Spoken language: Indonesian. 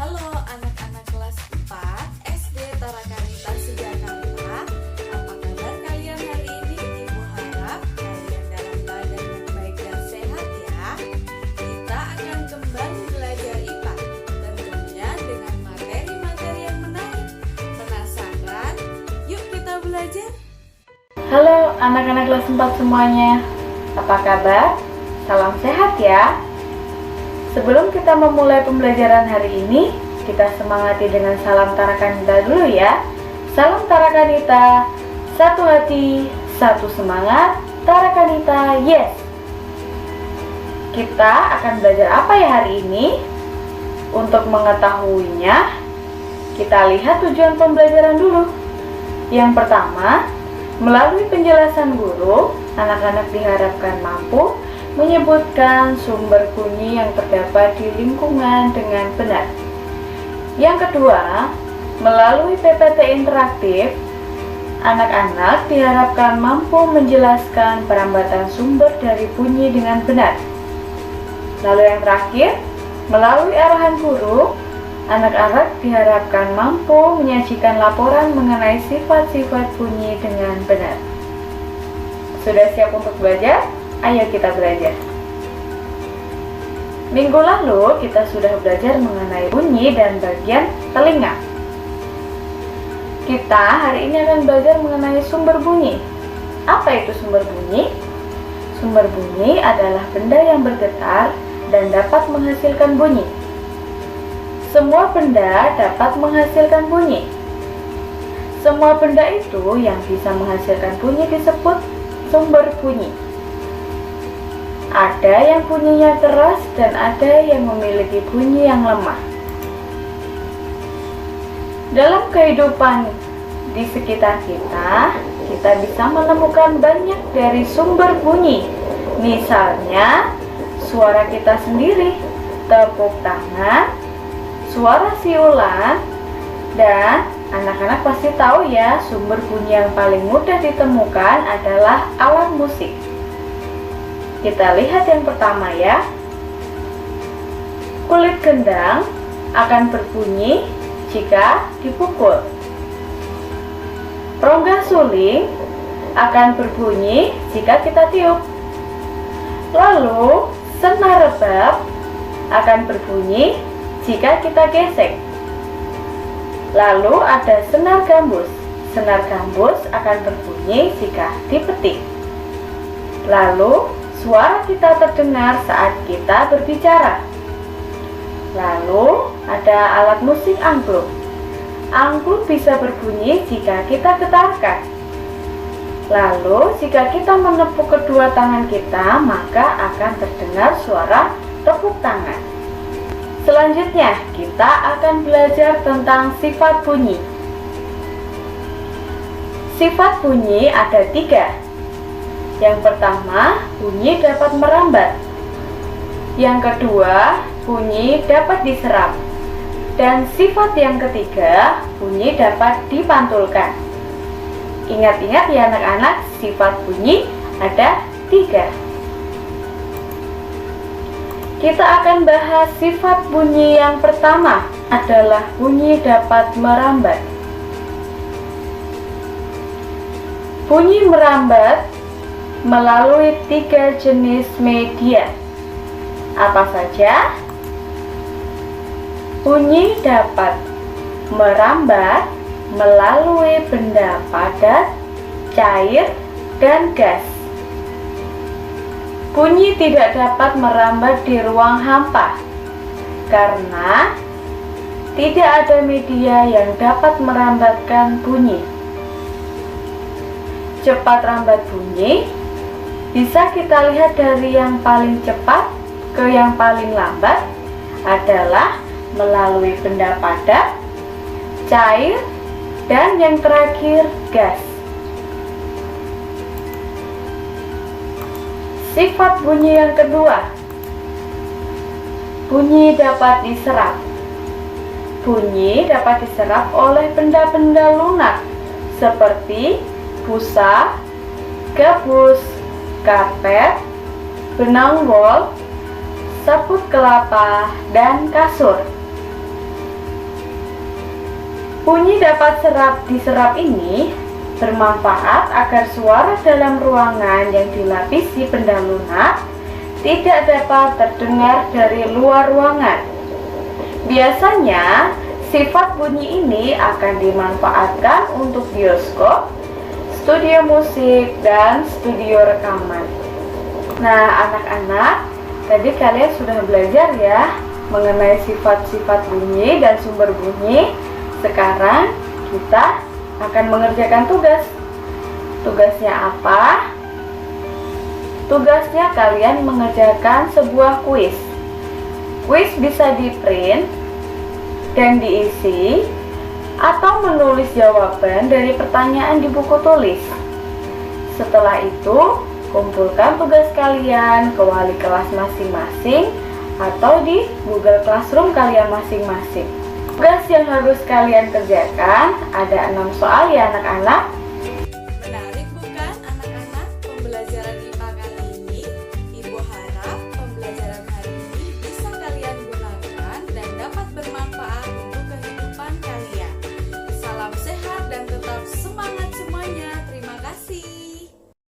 Halo anak-anak kelas 4 SD Tarakanita Sujakarta. Apa kabar kalian hari ini? Ibu harap kalian dalam keadaan yang baik dan sehat ya. Kita akan kembali belajar IPA, tentunya dengan materi-materi yang menarik. Penasaran? Yuk kita belajar. Halo anak-anak kelas 4 semuanya. Apa kabar? Salam sehat ya. Sebelum kita memulai pembelajaran hari ini, kita semangati dengan salam Tarakanita dulu ya. Salam Tarakanita, satu hati, satu semangat, Tarakanita, yes! Kita akan belajar apa ya hari ini? Untuk mengetahuinya, kita lihat tujuan pembelajaran dulu. Yang pertama, melalui penjelasan guru, anak-anak diharapkan mampu menyebutkan sumber bunyi yang terdapat di lingkungan dengan benar. Yang kedua, melalui PPT interaktif, anak-anak diharapkan mampu menjelaskan perambatan sumber dari bunyi dengan benar. Lalu yang terakhir, melalui arahan guru, anak-anak diharapkan mampu menyajikan laporan mengenai sifat-sifat bunyi dengan benar. Sudah siap untuk belajar? Ayo kita belajar. Minggu lalu kita sudah belajar mengenai bunyi dan bagian telinga. Kita hari ini akan belajar mengenai sumber bunyi. Apa itu sumber bunyi? Sumber bunyi adalah benda yang bergetar dan dapat menghasilkan bunyi. Semua benda dapat menghasilkan bunyi. Semua benda itu yang bisa menghasilkan bunyi disebut sumber bunyi. Ada yang bunyinya keras dan ada yang memiliki bunyi yang lemah. Dalam kehidupan di sekitar kita, kita bisa menemukan banyak dari sumber bunyi. Misalnya, suara kita sendiri, tepuk tangan, suara siulan, dan anak-anak pasti tahu ya, sumber bunyi yang paling mudah ditemukan adalah alat musik. Kita lihat yang pertama ya. Kulit gendang akan berbunyi jika dipukul. Rongga suling akan berbunyi jika kita tiup. Lalu, senar rebab akan berbunyi jika kita gesek. Lalu ada senar gambus. Senar gambus akan berbunyi jika dipetik. Lalu, suara kita terdengar saat kita berbicara. Lalu, ada alat musik angklung. Angklung bisa berbunyi jika kita getarkan. Lalu, jika kita menepuk kedua tangan kita, maka akan terdengar suara tepuk tangan. Selanjutnya, kita akan belajar tentang sifat bunyi. Sifat bunyi ada 3. Yang pertama, bunyi dapat merambat. Yang kedua, bunyi dapat diserap. Dan sifat yang ketiga, bunyi dapat dipantulkan. Ingat-ingat ya anak-anak, sifat bunyi ada 3. Kita akan bahas sifat bunyi yang pertama adalah bunyi dapat merambat. Bunyi merambat melalui 3 jenis media. Apa saja? Bunyi dapat merambat melalui benda padat, cair, dan gas. Bunyi tidak dapat merambat di ruang hampa karena tidak ada media yang dapat merambatkan bunyi. Cepat rambat bunyi bisa kita lihat dari yang paling cepat ke yang paling lambat adalah melalui benda padat, cair, dan yang terakhir gas. Sifat bunyi yang kedua, bunyi dapat diserap. Bunyi dapat diserap oleh benda-benda lunak seperti busa, gabus, karpet, benang wol, sabut kelapa, dan kasur. Bunyi dapat diserap ini bermanfaat agar suara dalam ruangan yang dilapisi benda lunak tidak dapat terdengar dari luar ruangan. Biasanya, sifat bunyi ini akan dimanfaatkan untuk bioskop, studio musik, dan studio rekaman. Nah, anak-anak, tadi kalian sudah belajar ya mengenai sifat-sifat bunyi dan sumber bunyi. Sekarang kita akan mengerjakan tugas. Tugasnya apa? Tugasnya kalian mengerjakan sebuah kuis. Kuis bisa di-print dan diisi atau menulis jawaban dari pertanyaan di buku tulis. Setelah itu, kumpulkan tugas kalian ke wali kelas masing-masing atau di Google Classroom kalian masing-masing. Tugas yang harus kalian kerjakan ada 6 soal ya anak-anak.